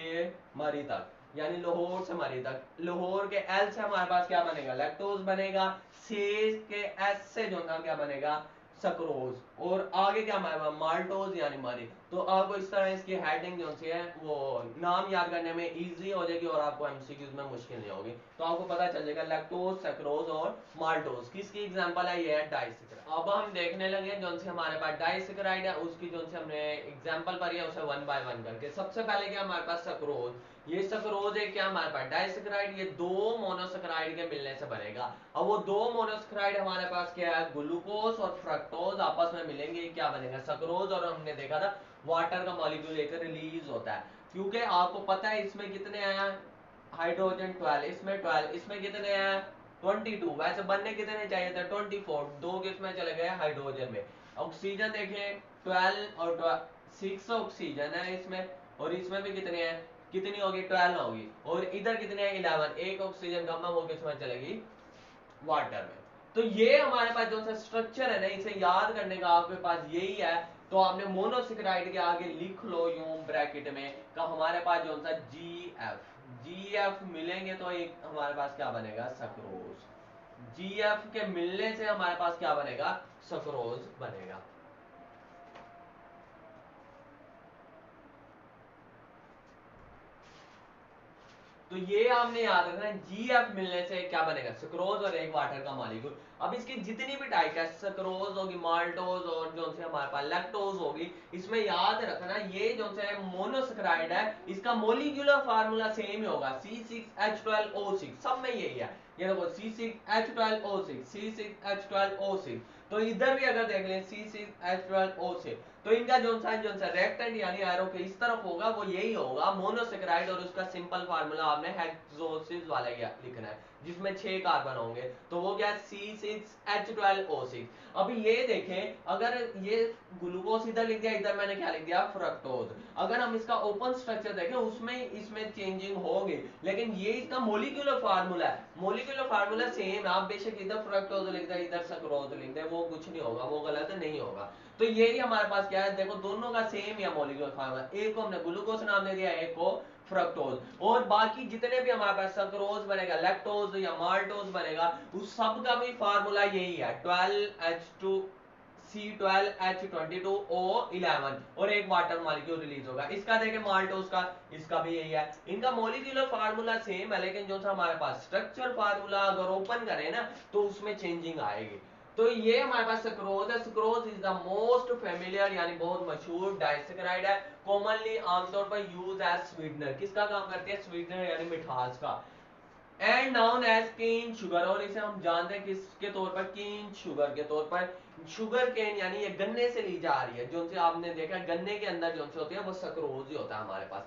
मरी तक, यानी लाहौर से मरी तक, लाहौर के एल से हमारे पास क्या बनेगा, लैक्टोज बनेगा, से के एस से जो है क्या बनेगा, सक्रोज, और आगे क्या हमारे पास माल्टोज यानी मरी। तो आपको इस तरह इसकी हेडिंग जो है वो नाम याद करने में इजी हो जाएगी, और आपको एमसीक्यूज में मुश्किल नहीं होगी। तो आपको पता चल जाएगा लैक्टोज, सक्रोज और माल्टोज किसकी एग्जांपल है, ये है डाइसेक्राइड। अब हम देखने लगे जो से हमारे पास डाइसेक्राइड है, उसकी जो से हमने एग्जांपल पढ़ी है उसे वन बाय वन करके। सबसे पहले क्या हमारे पास सक्रोज, ये सक्रोज है क्या हमारे पास डाइसेक्राइड, ये दो मोनोसेक्राइड के मिलने से बनेगा। अब वो दो मोनोसेक्राइड हमारे पास क्या है, ग्लूकोज और फ्रक्टोज आपस में मिलेंगे, क्या बनेगा, सक्रोज, और हमने देखा था वाटर का मॉलिक्यूल एक रिलीज होता है, क्योंकि आपको पता है इसमें कितने हैं हाइड्रोजन 12, इसमें 12, इसमें कितने हैं 22, वैसे बनने कितने चाहिए थे 24, दो किसमें चले गए हाइड्रोजन में। ऑक्सीजन देखें 12 और 6 ऑक्सीजन है इसमें, और इसमें भी कितने हैं, कितनी होगी 12 होगी, और इधर कितने हैं 11, एक ऑक्सीजन कम है वो किसमें चलेगी, वाटर में। तो ये हमारे पास जो सा स्ट्रक्चर है ना, इसे याद करने का आपके पास यही है। तो आपने मोनोसेकेराइड के आगे लिख लो यूं ब्रैकेट में का हमारे पास जो सा जीएफ मिलेंगे तो एक हमारे पास क्या बनेगा, सक्रोज। जीएफ के मिलने से हमारे पास क्या बनेगा, सक्रोज बनेगा। तो ये आपने याद रखना है, जीएफ मिलने से क्या बनेगा, सक्रोज और एक वाटर का मॉलिक्यूल। अब इसकी जितनी भी टाइप है, सक्रोज होगी, माल्टोज और जो से हमारे पास लैक्टोज होगी, इसमें याद रखना ये जो से मोनोसेकेराइड है, इसका मोलिकुलर फार्मूला सेम ही होगा, C6H12O6, सब में यही है। ये देखो C6H12O6, C6H12O6, तो इधर भी अगर देख लें C6H12O6, तो इनका जो सा रेक्टेंट यानी एरो के इस तरफ होगा वो यही होगा मोनोसेकेराइड, और उसका सिंपल फार्मूला आपने हेक्सोसिस वाला लिखना है जिसमें 6 कार्बन होंगे, तो वो क्या C6H12O6। अभी ये देखें, अगर ये ग्लूकोज इधर लिख दिया, इधर मैंने क्या लिख दिया, फ्रक्टोज। अगर हम इसका ओपन स्ट्रक्चर देखें उसमें इसमें चेंजिंग होगी, लेकिन ये इसका मोलिकुलर फार्मूला है, मोलिकुलर फार्मूला सेम है। आप बेशक इधर फ्रक्टोज लिख दे इधर सक्रोज लिख दे, वो कुछ नहीं होगा, वो गलत नहीं होगा। तो यही हमारे पास क्या है, देखो दोनों का सेम या मोलिकुलर फार्मूला, एक को हमने ग्लूकोज नाम दे दिया, एक को फ्रक्टोज, और बाकी जितने भी हमारे पास सक्रोज बनेगा, लैक्टोज या माल्टोज बनेगा, उस सब का भी फार्मूला यही है, 12H2 C12H22O11, और एक वाटर मॉलिक्यूल रिलीज होगा। इसका देखें माल्टोज का, इसका भी यही है। इनका मॉलिक्यूलर फार्मूला सेम है, लेकिन जो था हमारे पास स्ट्रक्चर फार्मूला अगर ओपन करें ना तो उसमें चेंजिंग आएगी। तो ये हमारे पास सक्रोज है। Sucrose is the most familiar यानी बहुत मशहूर डाइसेकेराइड है, कॉमनली आमतौर पर यूज एज स्वीटनर। किसका काम करती है, स्वीटनर यानी मिठास का। And known as cane sugar, और इसे हम जानते हैं किसके तौर पर, केन शुगर के तौर पर। शुगर केन यानी ये गन्ने से ली जा रही है, जो से आपने देखा गन्ने के अंदर जो से होती है वो सक्रोज ही होता है हमारे पास।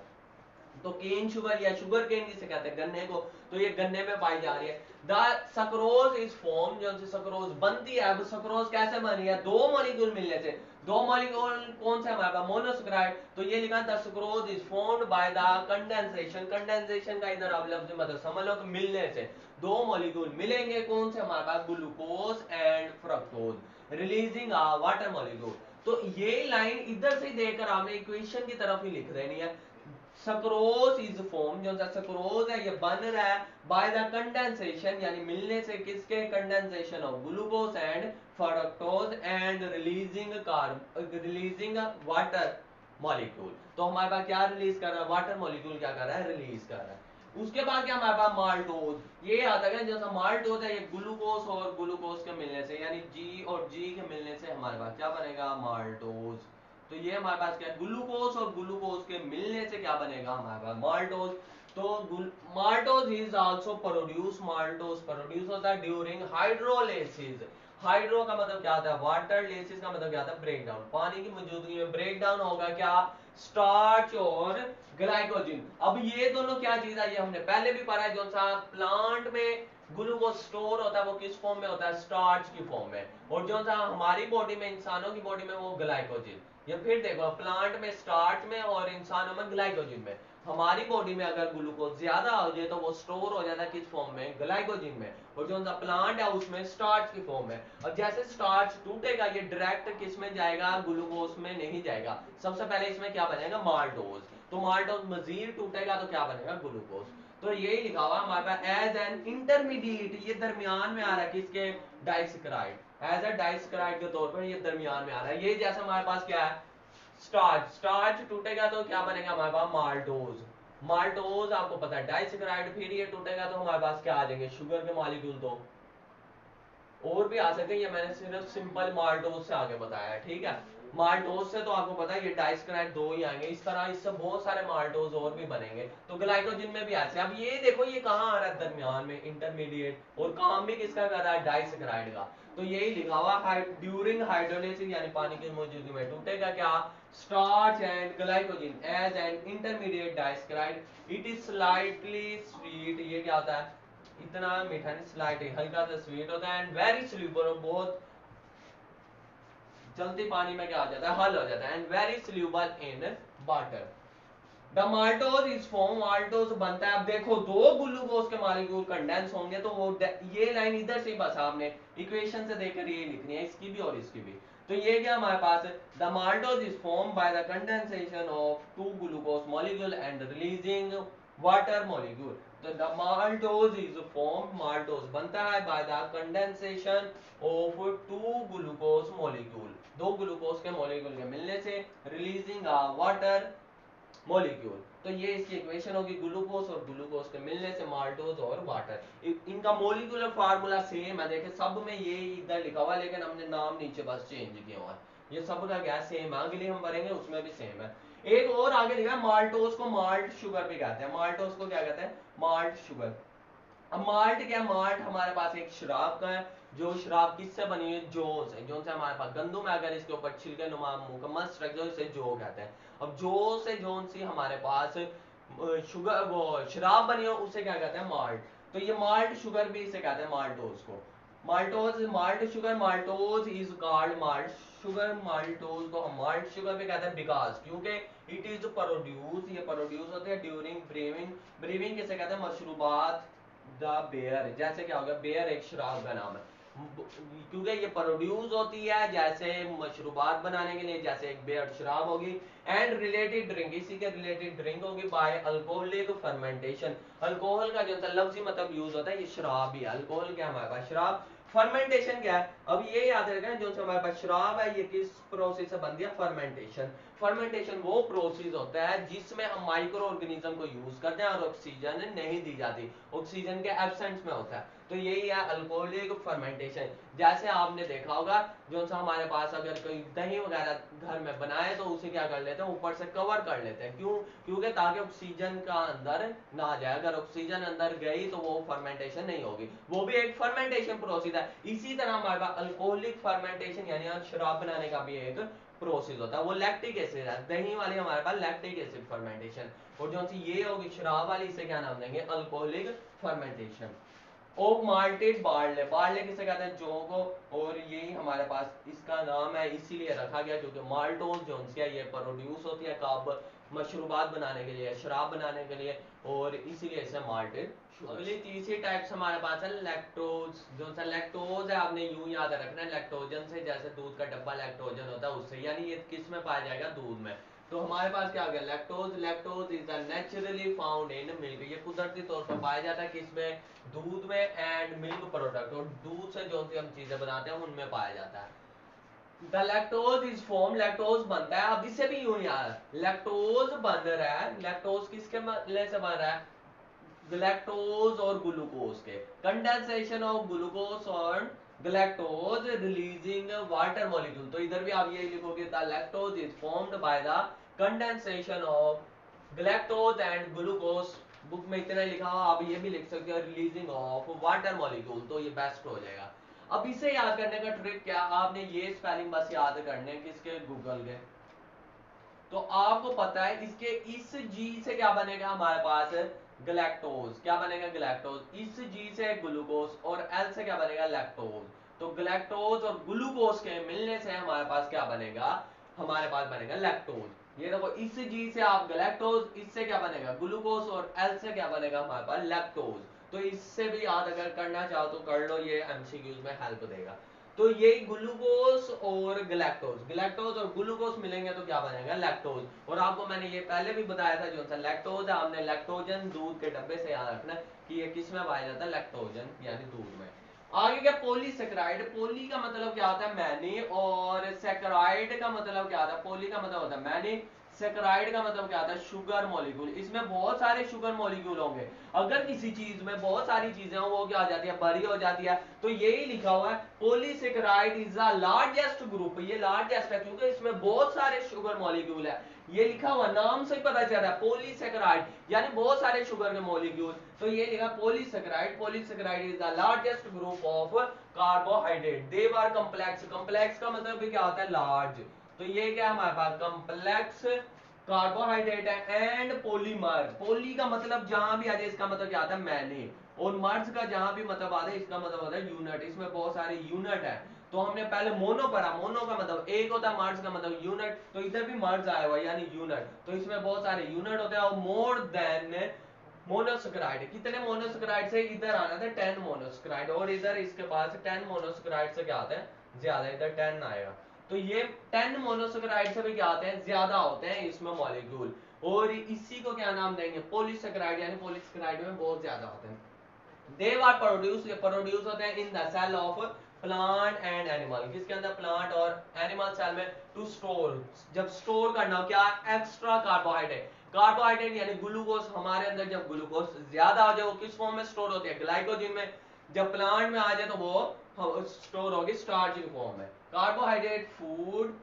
तो केन शुगर या शुगर केन जिसे कहते हैं गन्ने को, तो ये गन्ने में पाई जा रही है। द सक्रोज इज फॉर्म, जो से सक्रोज बनती है। अब सक्रोज कैसे बन रही है, दो मॉलिक्यूल मिलने से। दो मॉलिक्यूल कौन सा हमारे पास, मोनोसेकेराइड, तो ये लिखा the sucrose is formed by the condensation. Condensation का इधर आप लफ्ज मतलब समझ लो कि मिलने से दो मॉलिक्यूल मिलेंगे, कौन से हमारे पास, glucose and fructose, releasing a water molecule. तो ये लाइन इधर से देकर आपने इक्वेशन की तरफ ही लिख देनी है। सक्रोज इज फॉर्म, जो सक्रोज है ये बन रहा है बाय द कंडेंसेशन यानी मिलने से, किसके, condensation of glucose and fructose and releasing water molecule. तो हमारे पास क्या रिलीज कर रहा है, वाटर मॉलिक्यूल क्या कर रहा है, रिलीज कर रहा है। उसके बाद क्या हमारे पास, माल्टोज। ये याद रखें जो माल्टोज है ये ग्लूकोज और ग्लूकोज के मिलने से यानी जी और जी के मिलने से हमारे पास क्या बनेगा, माल्टोज। तो ये हमारे पास क्या है, ग्लूकोज और ग्लूकोज के मिलने से क्या बनेगा हमारे पास, माल्टोज। तो maltose is also produce, maltose produce होता है ड्यूरिंग हाइड्रोलिसिस। हाइड्रो का मतलब क्या होता है वाटर, लेसिस का मतलब क्या होता है ब्रेक डाउन। पानी की मौजूदगी में ब्रेक डाउन होगा क्या, स्टार्च और ग्लाइकोजन। अब ये दोनों क्या चीज है, ये हमने पहले भी पढ़ा है, जो सा प्लांट में ग्लूकोज स्टोर होता है वो किस फॉर्म में होता है, स्टार्च की फॉर्म में, और जो सा हमारी बॉडी में, इंसानों की बॉडी में वो ग्लाइकोजन। ये फिर देखो, प्लांट में स्टार्च में और इंसानों में ग्लाइकोजन में। हमारी बॉडी में अगर ग्लूकोज ज्यादा हो जाए तो वो स्टोर हो जाता है किस फॉर्म में, ग्लाइकोजन में, और जो सा प्लांट है उसमें स्टार्च की फॉर्म में। और जैसे स्टार्च टूटेगा ये डायरेक्ट किस में जाएगा, ग्लूकोज में नहीं जाएगा। सबसे पहले इसमें क्या बनेगा, माल्टोज। तो माल्टोज मजीद टूटेगा तो क्या बनेगा, ग्लूकोज। तो यही लिखा हुआ हमारे पास एज एन इंटरमीडिएट, ये दरमियान में आ रहा है किसके, डाइसेकेराइड, एज अ डाइसेकेराइड के तौर पर ये दरमियान में आ रहा है। ये जैसे हमारे पास क्या है, स्टार्च, स्टार्च टूटेगा तो क्या बनेगा हमारे पास, माल्टोज। माल्टोज आपको पता है डाइसेकेराइड, फिर ये टूटेगा तो हमारे पास क्या आ जाएंगे, शुगर के मॉलिक्यूल। दो और भी आ सकते हैं, ये मैंने सिर्फ सिंपल माल्टोज से आगे बताया है, ठीक है। माल्टोज से तो आपको पता है ये डाइसेकेराइड दो ही आएंगे, इस तरह इससे बहुत सारे माल्टोज और भी बनेंगे। तो ग्लाइकोजन में भी ऐसे। अब ये देखो ये कहाँ आ रहा है, दरमियान में, इंटरमीडिएट, और काम भी किसका कर रहा है, डाइसेकेराइड का। तो यही लिखा हुआ ड्यूरिंग हाइड्रोलिसिस यानी पानी की मौजूदगी में टूटेगा क्या, starch and glycogen as an intermediate disaccharide. It is slightly sweet, ये क्या होता है, इतना मीठा नहीं, स्लाइटली हल्का सा स्वीट होता है, एंड वेरी स्लूबर, बहुत चलते पानी में क्या हो जाता है, हल हो जाता है, and very soluble in water. The maltose is form, maltose बनता है। अब देखो दो ग्लूकोज के मॉलिक्यूल कंडेंस होंगे तो वो ये लाइन इधर से बस आपने इक्वेशन से देखकर ये लिखनी है, इसकी भी और इसकी भी। तो ये क्या हमारे पास, the maltose is form by the condensation of two glucose molecule and releasing water molecule. तो the maltose is form, maltose बनता है by the condensation of two glucose molecule, दो ग्लूकोज के मॉलिक्यूल के मिलने से, रिलीजिंग वाटर मॉलिक्यूल। तो ये इसकी इक्वेशन होगी, ग्लूकोज और ग्लूकोज के मिलने से माल्टोज और वाटर। इनका मॉलिक्यूलर फार्मूला सेम है, देखें सब में ये इधर लिखा हुआ है, लेकिन हमने नाम नीचे बस चेंज किया हुआ है। ये सब का क्या सेम है, अगले हम भरेंगे उसमें भी सेम है। एक और आगे लिखा है, माल्टोज को माल्ट शुगर भी कहते हैं। माल्टोज को क्या कहते हैं, माल्ट शुगर। अब माल्ट क्या, माल्ट हमारे पास एक शराब का है, जो शराब किससे बनी है, जौ से। जौ से हमारे पास गंदम है, अगर इसके ऊपर छिलके नुमा मुकम्मल स्ट्रक्चर, इसे जौ कहते हैं। अब जौ से जौन सी हमारे पास शुगर वो शराब बनी हो उसे क्या कहते हैं, माल्ट। तो ये माल्ट शुगर भी इसे कहते हैं, माल्टोज को। Maltose malt sugar, maltose is called malt sugar, maltose को हम माल्ट शुगर भी कहते हैं, बिकॉज क्योंकि इट इज प्रोड्यूस, ये प्रोड्यूस होते हैं ड्यूरिंग ब्रीविंग। ब्रीविंग किसे कहते हैं, मशरूबात द बेयर, जैसे क्या हो गया, बेयर एक शराब का नाम है, क्योंकि ये प्रोड्यूस होती है जैसे मशरूबात बनाने के लिए, जैसे एक बेयर शराब होगी। एंड रिलेटेड ड्रिंक, इसी के रिलेटेड ड्रिंक होगी बाय अल्कोहलिक फर्मेंटेशन। अल्कोहल का जो लफ्जी मतलब यूज होता है, ये शराब ही है। अल्कोहल क्या हमारे पास, शराब। फर्मेंटेशन क्या है, अब ये याद रखें, जो हमारे पास शराब है ये किस प्रोसेस से बनती है, फर्मेंटेशन। फर्मेंटेशन वो प्रोसेस होता है जिसमें हम माइक्रो ऑर्गेनिज्म को यूज करते हैं और ऑक्सीजन नहीं दी जाती, ऑक्सीजन के एब्सेंस में होता है। तो यही है अल्कोहलिक फर्मेंटेशन। जैसे आपने देखा होगा, जो सा हमारे पास अगर कोई दही वगैरह घर में बनाए तो उसे क्या कर लेते हैं, ऊपर से कवर कर लेते हैं, क्यों, क्योंकि ताकि ऑक्सीजन का अंदर ना जाए। अगर ऑक्सीजन अंदर गई तो वो फर्मेंटेशन नहीं होगी, वो भी एक फर्मेंटेशन प्रोसेस है। इसी तरह हमारे पास अल्कोहलिक फर्मेंटेशन यानी शराब बनाने का भी एक प्रोसेस होता है, वो लैक्टिक एसिड है। दही वाली हमारे पास लैक्टिक एसिड फर्मेंटेशन, और जो सी ये होगी शराब वाली, इसे क्या नाम देंगे, अल्कोहलिक फर्मेंटेशन। ओक माल्टेड बार्ले, बार्ले किसे कहते हैं, जौ को। और यही हमारे पास इसका नाम है इसीलिए रखा गया क्योंकि माल्टोज जो ये प्रोड्यूस होती है कब, मशरूबात बनाने के लिए, शराब बनाने के लिए, और इसीलिए इसे माल्टेड। अगली तीसरी टाइप्स हमारे पास है लैक्टोज। जो सा लैक्टोज है आपने यूं याद रखना है, लैक्टोजन से, जैसे दूध का डब्बा लैक्टोजन होता है उससे, यानी ये किस में पाया जाएगा, दूध में। तो हमारे पास क्या आ गया, lactose. Lactose is naturally found in milk, ये कुदरती तौर पर पाया जाता है किसमें, दूध में, एंड मिल्क प्रोडक्ट, और दूध से जो सी हम चीजें बनाते हैं उनमें पाया जाता है। The lactose is form, lactose बनता है। अब इससे भी यूं यार, लैक्टोज बन रहा है, लैक्टोज किसके मिलने से बन रहा है, ग्लैक्टोज और ग्लूकोज के, कंडेंसेशन ऑफ ग्लूकोज और ग्लैक्टोज रिलीजिंग वाटर मॉलिक्यूल। तो इधर भी आप यही लिखोगे, the lactose is formed by the condensation of galactose and glucose. Book में इतना लिखा हुआ, आप ये भी लिख सकते हो, रिलीजिंग ऑफ वाटर मॉलिक्यूल, तो ये बेस्ट हो जाएगा। अब इसे याद करने का ट्रिक क्या, आपने ये स्पेलिंग बस याद करने किसके, गूगल के। तो आपको पता है इसके, इस जी से क्या बनेगा हमारे पास, ग्लैक्टोज। क्या बनेगा, ग्लैक्टोज। इस जी से ग्लूकोज, और एल से क्या बनेगा, लैक्टोज। तो ग्लैक्टोज और ग्लूकोज के मिलने से हमारे पास क्या बनेगा, हमारे पास बनेगा लैक्टोज। ये देखो, इस जी से आप ग्लैक्टोज, इससे क्या बनेगा, ग्लूकोज, और एल से क्या बनेगा हमारे पास, लैक्टोज। तो इससे भी याद अगर करना चाहो तो कर लो, ये एमसीक्यूज में हेल्प देगा। तो ये ग्लूकोज और ग्लैक्टोज, ग्लैक्टोज और ग्लूकोज मिलेंगे तो क्या बनेगा, लैक्टोज। और आपको मैंने ये पहले भी बताया था, जो सा लैक्टोज है, आपने लैक्टोजन दूध के डब्बे से याद रखना कि ये किस में पाया जाता है, लैक्टोजन यानी दूध में। आगे क्या, पॉलीसेकेराइड। पोली का मतलब क्या होता है, मैनी, और सेकेराइड का मतलब क्या होता है, पोली का मतलब होता है मैनी, सेकेराइड का मतलब क्या होता है, शुगर मॉलिक्यूल। इसमें बहुत सारे शुगर मॉलिक्यूल होंगे। अगर किसी चीज में बहुत सारी चीजें हो, वो क्या हो जाती है, भरी हो जाती है। तो यही लिखा हुआ है, polysaccharide is the largest group. ये लार्जेस्ट है क्योंकि इसमें बहुत सारे शुगर मॉलिक्यूल है। ये लिखा हुआ नाम से ही पता चल रहा है, पॉलीसेकेराइड यानी बहुत सारे शुगर के मॉलिक्यूल। तो ये लिखा polysaccharide. Polysaccharide is the largest group of carbohydrate. They were complex. Complex का मतलब भी क्या होता है, लार्ज। तो ये क्या है हमारे पास, कॉम्प्लेक्स कार्बोहाइड्रेट है। एंड पॉलीमर, पोली का मतलब जहां भी आ जाए इसका मतलब क्या आता है, मैनी, और मर्ज का जहां भी मतलब आता है इसका मतलब होता है यूनिट। इसमें बहुत सारे यूनिट है। तो हमने पहले मोनो पढ़ा, मोनो का मतलब एक होता है, मर्ज का मतलब यूनिट, तो इधर भी मर्ज आया हुआ यानी यूनिट, तो इसमें बहुत सारे यूनिट होते हैं और मोर देन मोनोसेक्राइड, कितने मोनोसेक्राइड से इधर आना था 10 मोनोसेक्राइड, और इधर इसके पास 10 मोनोसेक्राइड से क्या आता है ज्यादा, इधर 10 आएगा, तो ये 10 मोनोसेक्राइड से भी क्या आते हैं ज्यादा होते हैं इसमें मॉलिक्यूल, और इसी को क्या नाम देंगे पॉलीसेक्राइड, यानी पॉलीसेक्राइड में बहुत ज्यादा होते हैं। दे आर प्रोड्यूस होते हैं in the cell of plant and animal, किसके अंदर प्लांट और एनिमल सेल में, टू स्टोर, जब स्टोर करना हो क्या एक्स्ट्रा कार्बोहाइड्रेट, कार्बोहाइड्रेट यानी ग्लूकोज, हमारे अंदर जब ग्लूकोज ज्यादा हो जाए वो किस फॉर्म में स्टोर होती है ग्लाइकोजन में, जब प्लांट में आ जाए तो वो स्टोर होगी स्टार्च की फॉर्म में। Carbohydrate food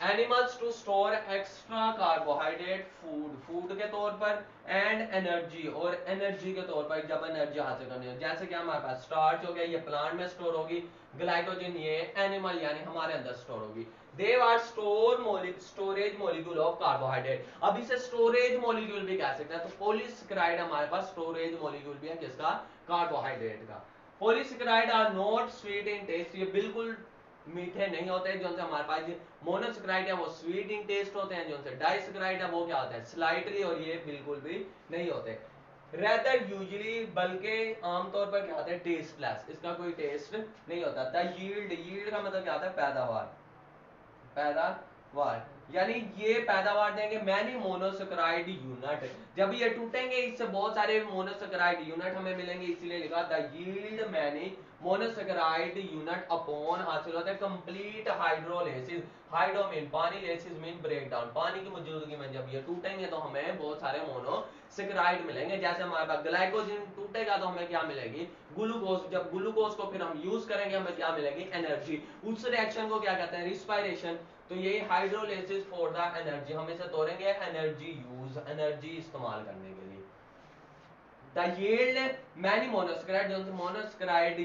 animals to store extra carbohydrate food के तौर पर, एंड एनर्जी और एनर्जी के तौर पर, जब एनर्जी हासिल करनी हो, जैसे कि हमारे पास स्टार्च हो गया ये प्लांट में स्टोर होगी, ग्लाइकोजन ये एनिमल यानी हमारे अंदर स्टोर होगी। They are storage molecule of carbohydrate, अब इसे स्टोरेज मॉलिक्यूल भी कह सकते हैं, तो पॉलीसेकेराइड हमारे पास स्टोरेज मॉलिक्यूल भी है किसका कार्बोहाइड्रेट का। Polysaccharide are not sweet in taste, ये बिल्कुल मीठे नहीं होते हैं, जो हमारे पास मोनोसेक्राइड है वो स्वीट इन टेस्ट होते हैं, जो डाइसेक्राइड है वो क्या होता है स्लाइटली, और ये बिल्कुल भी नहीं होते। रेदर यूजली, बल्कि आमतौर पर क्या होता है टेस्टलेस, इसका कोई टेस्ट नहीं होता। द यील्ड का मतलब क्या होता है पैदावार, पैदावार यानी ये पैदावार देंगे मैनी मोनोसेक्राइड यूनिट, जब ये टूटेंगे इससे बहुत सारे मोनोसेक्राइड यूनिट हमें मिलेंगे, इसीलिए लिखा the yield many monosaccharide unit upon, हासिल होता है कंप्लीट हाइड्रोलिसिस, हाइड्रो मीन पानी, लेसिस मीन ब्रेक डाउन, पानी की मौजूदगी में जब ये टूटेंगे तो हमें बहुत सारे मोनोसेक्राइड मिलेंगे, जैसे हमारे पास ग्लाइकोजन टूटेगा तो हमें क्या मिलेगी ग्लूकोज, जब ग्लूकोज को फिर हम यूज करेंगे हमें क्या मिलेगी एनर्जी, उस रिएक्शन को क्या कहते हैं रिस्पायरेशन, तो ये हाइड्रोलिसिस फॉर द एनर्जी, हम इसे तोड़ेंगे एनर्जी यूज, एनर्जी इस्तेमाल करने के लिए। द यील्ड मैनी मोनोसेक्राइड, जो मोनोसेक्राइड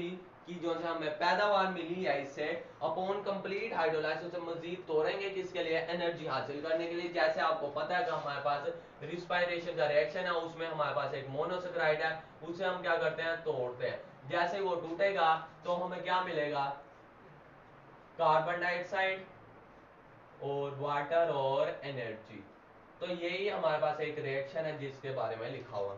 की जो हमें पैदावार मिली है इससे अपॉन कंप्लीट हाइड्रोलाइसिस, मजीद तोड़ेंगे किसके लिए एनर्जी हासिल करने के लिए। जैसे आपको पता है कि हमारे पास रिस्पायरेशन का रिएक्शन है, उसमें हमारे पास एक मोनोसेक्राइड है, उसे हम क्या करते हैं तोड़ते हैं, जैसे वो टूटेगा तो हमें क्या मिलेगा कार्बन डाइऑक्साइड और वाटर और एनर्जी, तो यही हमारे पास एक रिएक्शन है जिसके बारे में लिखा हुआ।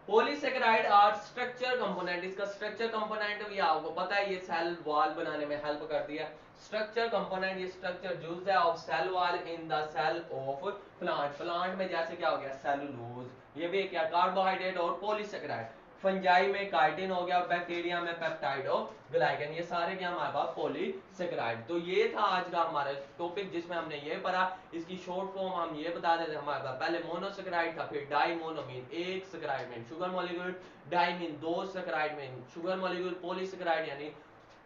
पॉलीसेकेराइड आर स्ट्रक्चर कंपोनेंट, इसका स्ट्रक्चर कंपोनेंट भी आपको पता है, ये सेल वॉल बनाने में हेल्प करती है। स्ट्रक्चर कंपोनेंट, ये स्ट्रक्चर यूज्ड है of cell wall in the cell of plant, plant में जैसे क्या हो गया सेलुलोज, ये भी क्या कार्बोहाइड्रेट और पॉलीसेकेराइड, फंजाई में काइटिन हो गया, बैक्टीरिया में पेप्टाइडो ग्लाइकन, ये सारे क्या हमारे पास पॉलीसेकेराइड। तो ये था आज का हमारा टॉपिक जिसमें हमने ये पढ़ा, इसकी शॉर्ट फॉर्म हम ये बता देते हमारे पास पहले मोनोसेकेराइड था, फिर डाइमोनोमीन एक saccharide mean sugar molecule, di mean दो saccharide mean sugar molecule, polysaccharide यानी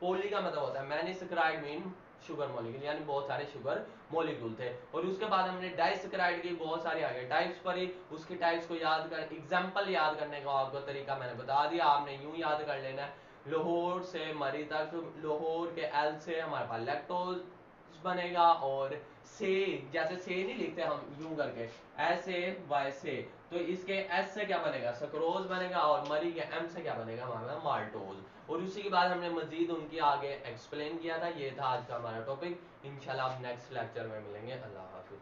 पोली का मतलब होता है many saccharide mean sugar molecule, यानी बहुत सारे शुगर मॉलिक्यूल थे। और उसके बाद हमने डाइसेकेराइड की बहुत सारी आगे टाइप्स पढ़ी, उसके टाइप्स को याद कर एग्जांपल याद करने का आपको तरीका मैंने बता दिया, आपने यूं याद कर लेना है लाहौर से मरी तक, लाहौर के एल से हमारे पास लैक्टोज बनेगा, और से जैसे से नहीं लिखते हम यूं करके ऐसे वैसे, तो इसके एस से क्या बनेगा सक्रोज बनेगा, और मरी के एम से क्या बनेगा हमारा माल्टोज, और उसी के बाद हमने मजीद उनकी आगे एक्सप्लेन किया था। ये था आज का हमारा टॉपिक, इंशाल्लाह आप नेक्स्ट लेक्चर में मिलेंगे। अल्लाह हाफिज।